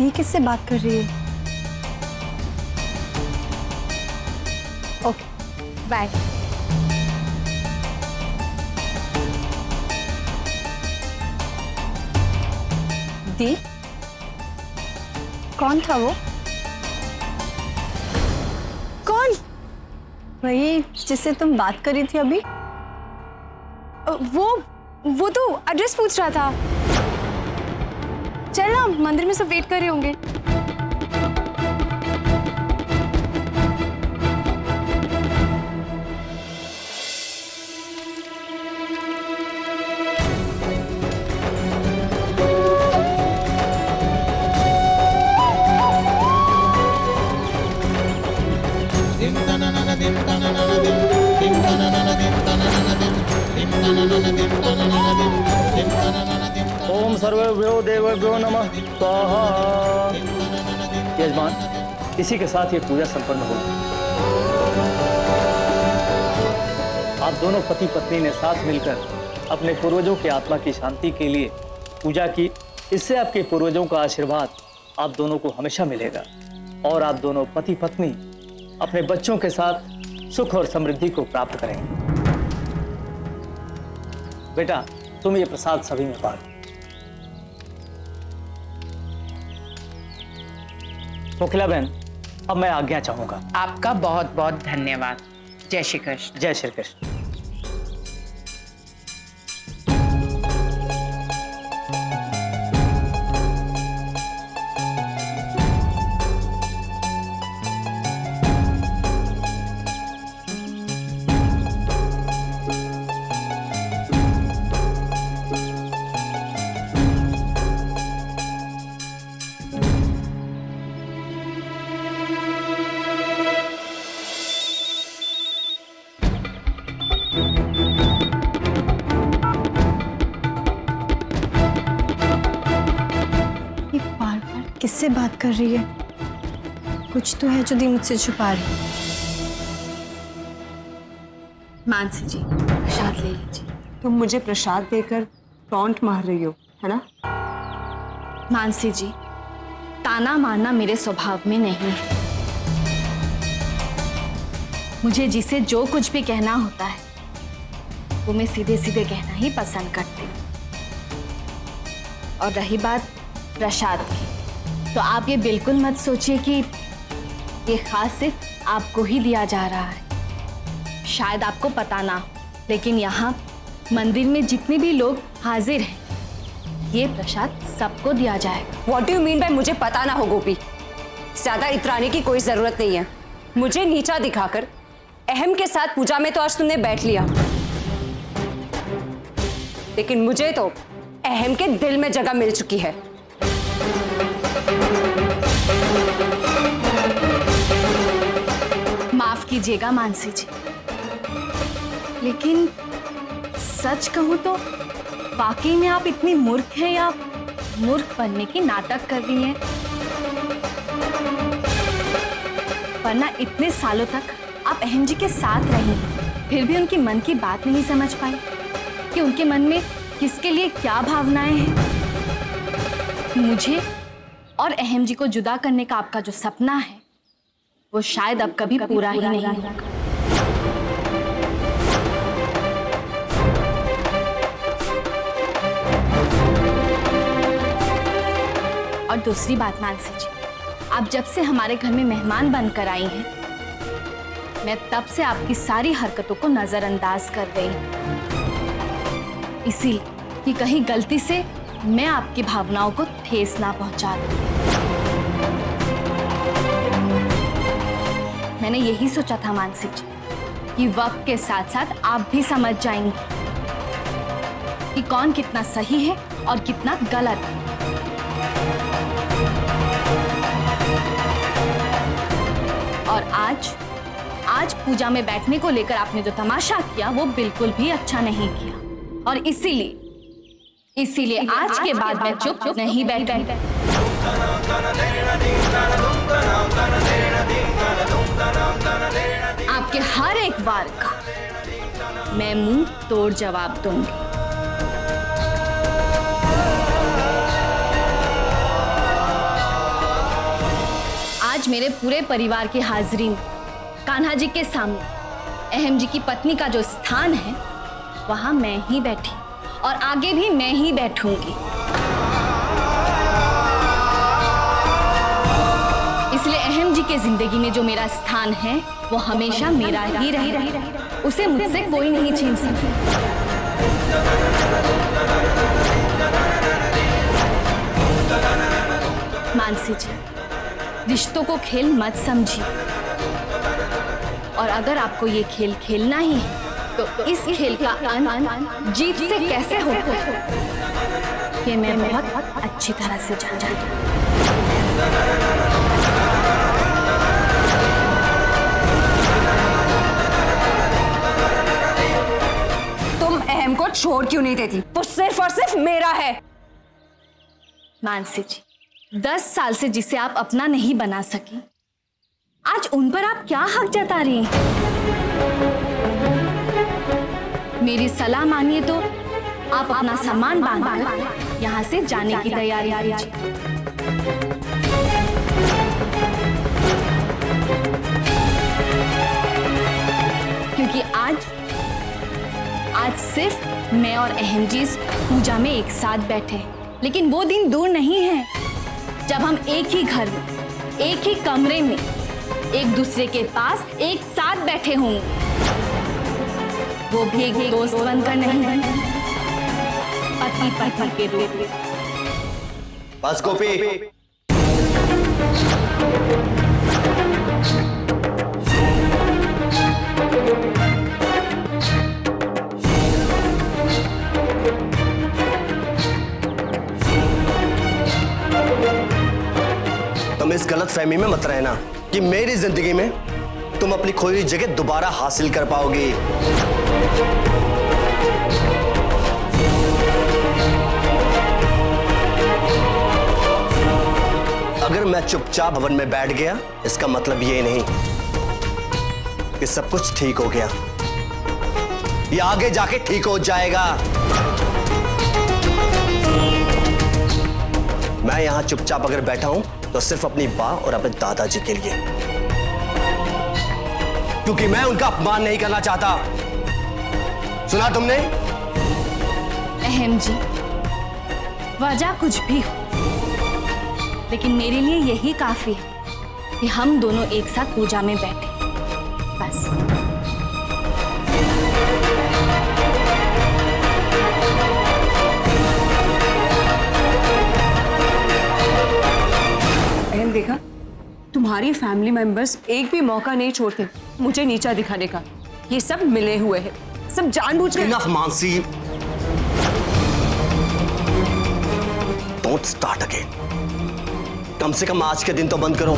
दी किससे बात कर रही है? Okay, bye. दी? कौन था वो? कौन? वही जिससे तुम बात कर रही थी अभी। वो तो एड्रेस पूछ रहा था। चल ना, मंदिर में सब वेट कर रहे होंगे। ओम सर्वेभ्यो देवेभ्यो नमः स्वाहा। यजमान, इसी के साथ ये पूजा संपन्न होगी। आप दोनों पति पत्नी ने साथ मिलकर अपने पूर्वजों की आत्मा की शांति के लिए पूजा की। इससे आपके पूर्वजों का आशीर्वाद आप दोनों को हमेशा मिलेगा और आप दोनों पति पत्नी अपने बच्चों के साथ सुख और समृद्धि को प्राप्त करेंगे। बेटा, तुम ये प्रसाद सभी में बांटो। कोकिला बहन, अब मैं आज्ञा चाहूंगा। आपका बहुत बहुत धन्यवाद। जय श्री कृष्ण। जय श्री कृष्ण। किससे बात कर रही है? कुछ तो है जो दी मुझसे छुपा रही है। मानसी जी, प्रसाद ले लीजिए। तुम मुझे प्रसाद देकर टॉन्ट मार रही हो, है ना? मानसी जी, ताना मारना मेरे स्वभाव में नहीं है। मुझे जिसे जो कुछ भी कहना होता है वो मैं सीधे सीधे कहना ही पसंद करती हूँ। और रही बात प्रसाद की, तो आप ये बिल्कुल मत सोचिए कि ये खास सिर्फ आपको ही दिया जा रहा है। शायद आपको पता ना हो, लेकिन यहाँ मंदिर में जितने भी लोग हाजिर हैं, ये प्रसाद सबको दिया जाएगा। What do you mean by मुझे पता ना हो गोपी? ज्यादा इतराने की कोई जरूरत नहीं है। मुझे नीचा दिखाकर अहम के साथ पूजा में तो आज तुमने बैठ लिया, लेकिन मुझे तो अहम के दिल में जगह मिल चुकी है। माफ कीजिएगा मानसी जी, लेकिन सच कहूं तो वाकई में आप इतनी मूर्ख हैं या मूर्ख बनने की नाटक कर रही हैं? वरना इतने सालों तक आप अहम जी के साथ रही, फिर भी उनकी मन की बात नहीं समझ पाई कि उनके मन में किसके लिए क्या भावनाएं हैं। मुझे और अहम जी को जुदा करने का आपका जो सपना है वो शायद अब कभी पूरा ही नहीं होगा। और दूसरी बात मानसी जी, आप जब से हमारे घर में मेहमान बनकर आई हैं, मैं तब से आपकी सारी हरकतों को नजरअंदाज कर रही हूं, इसीलिए कि कहीं गलती से मैं आपकी भावनाओं को ठेस ना पहुंचा दूं। मैंने यही सोचा था मानसी जी कि वक्त के साथ साथ आप भी समझ जाएंगे कि कौन कितना सही है और कितना गलत है। और आज पूजा में बैठने को लेकर आपने जो तमाशा किया वो बिल्कुल भी अच्छा नहीं किया, और इसीलिए आज के बाद मैं चुप नहीं बैठूंगी। आपके हर एक वार का मैं मुंह तोड़ जवाब दूंगी। आज मेरे पूरे परिवार की हाजिरी में कान्हा जी के सामने अहम जी की पत्नी का जो स्थान है वहां मैं ही बैठी और आगे भी मैं ही बैठूंगी। इसलिए अहम जी के जिंदगी में जो मेरा स्थान है वो हमेशा मेरा ही रहेगा, उसे मुझसे कोई नहीं छीन सकता। मानसी जी, रिश्तों को खेल मत समझिए, और अगर आपको ये खेल खेलना ही है तो इस खेल का अंत जीत से कैसे हो ये मैं बहुत अच्छी तरह से जानती हूँ। तुम अहम को छोड़ क्यों नहीं देती? वो सिर्फ और सिर्फ मेरा है। मानसी जी, 10 साल से जिसे आप अपना नहीं बना सकी, आज उन पर आप क्या हक जता रही हैं? मेरी सलाह मानिए तो आप अपना सामान बांधकर यहाँ से जाने की तैयारी कीजिए। क्योंकि आज सिर्फ मैं और अहम जी इस पूजा में एक साथ बैठे हैं, लेकिन वो दिन दूर नहीं है जब हम एक ही घर में, एक ही कमरे में, एक दूसरे के पास एक साथ बैठे होंगे, वो भी एक दोस्त बनकर नहीं, पति पत्नी के रूप में। बस गोपी, तुम इस गलत फहमी में मत रहना कि मेरी जिंदगी में तुम अपनी खोई हुई जगह दोबारा हासिल कर पाओगी। अगर मैं चुपचाप भवन में बैठ गया, इसका मतलब ये नहीं कि सब कुछ ठीक हो गया। ये आगे जाके ठीक हो जाएगा। मैं यहां चुपचाप अगर बैठा हूं तो सिर्फ अपनी मां और अपने दादाजी के लिए, क्योंकि मैं उनका अपमान नहीं करना चाहता। सुना तुमने? अहम जी, वजह कुछ भी हो, लेकिन मेरे लिए यही काफी है कि हम दोनों एक साथ पूजा में बैठे, बस। अहम, देखा, तुम्हारी फैमिली मेंबर्स एक भी मौका नहीं छोड़ते मुझे नीचा दिखाने का। ये सब मिले हुए हैं, सब जानबूझ कर। Enough, Mansi. Don't start again. कम से कम आज के दिन तो बंद करो।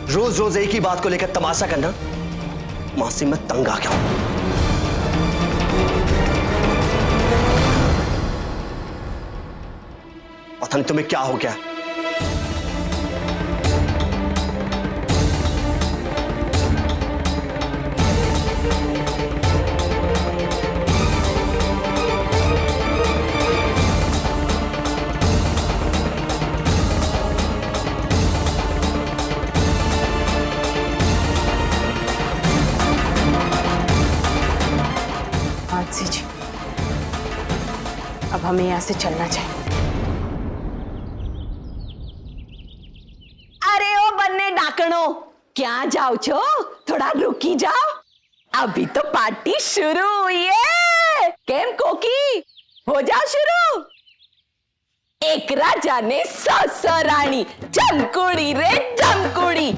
रोज रोज एक ही बात को लेकर तमाशा करना, मानसी मैं तंग आ गया हूं। पता नहीं तुम्हें क्या हो गया। मानसी जी, अब हमें यहाँ से चलना चाहिए। अरे ओ बन्ने डाकणो, क्या जाओ छो? थोड़ा रुकी जाओ, अभी तो पार्टी शुरू हुई है। केम कोकी, हो जाओ शुरू। एक राजा ने 100 रानी, जमकुड़ी रे जमकुड़ी।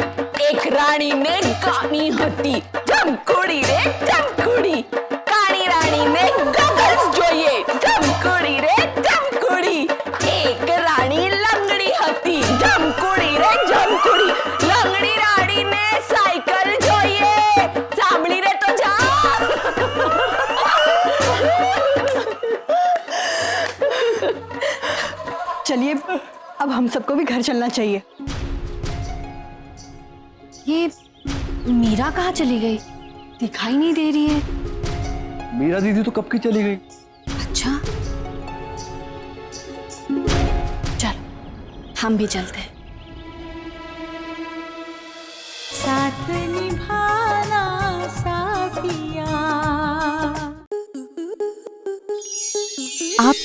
एक रानी ने गानी हती, जमकुड़ी रे जमकुड़ी। कानी रानी ने गॉगल्स जोये, जमकुड़ी रे जमकुड़ी। एक रानी लंगड़ी हती, जमकुड़ी रे जमकुड़ी। लंगड़ी रानी ने साइकिल जोये, सांभળી रे तो जा। चलिए, अब हम सबको भी घर चलना चाहिए। ये मीरा कहाँ चली गई? दिखाई नहीं दे रही है। मीरा दीदी तो कब की चली गई। अच्छा, चलो हम भी चलते हैं।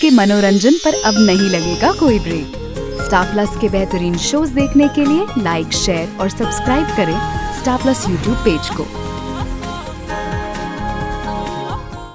आपके मनोरंजन पर अब नहीं लगेगा कोई ब्रेक। स्टार प्लस के बेहतरीन शोज देखने के लिए लाइक, शेयर और सब्सक्राइब करें स्टार प्लस यूट्यूब पेज को।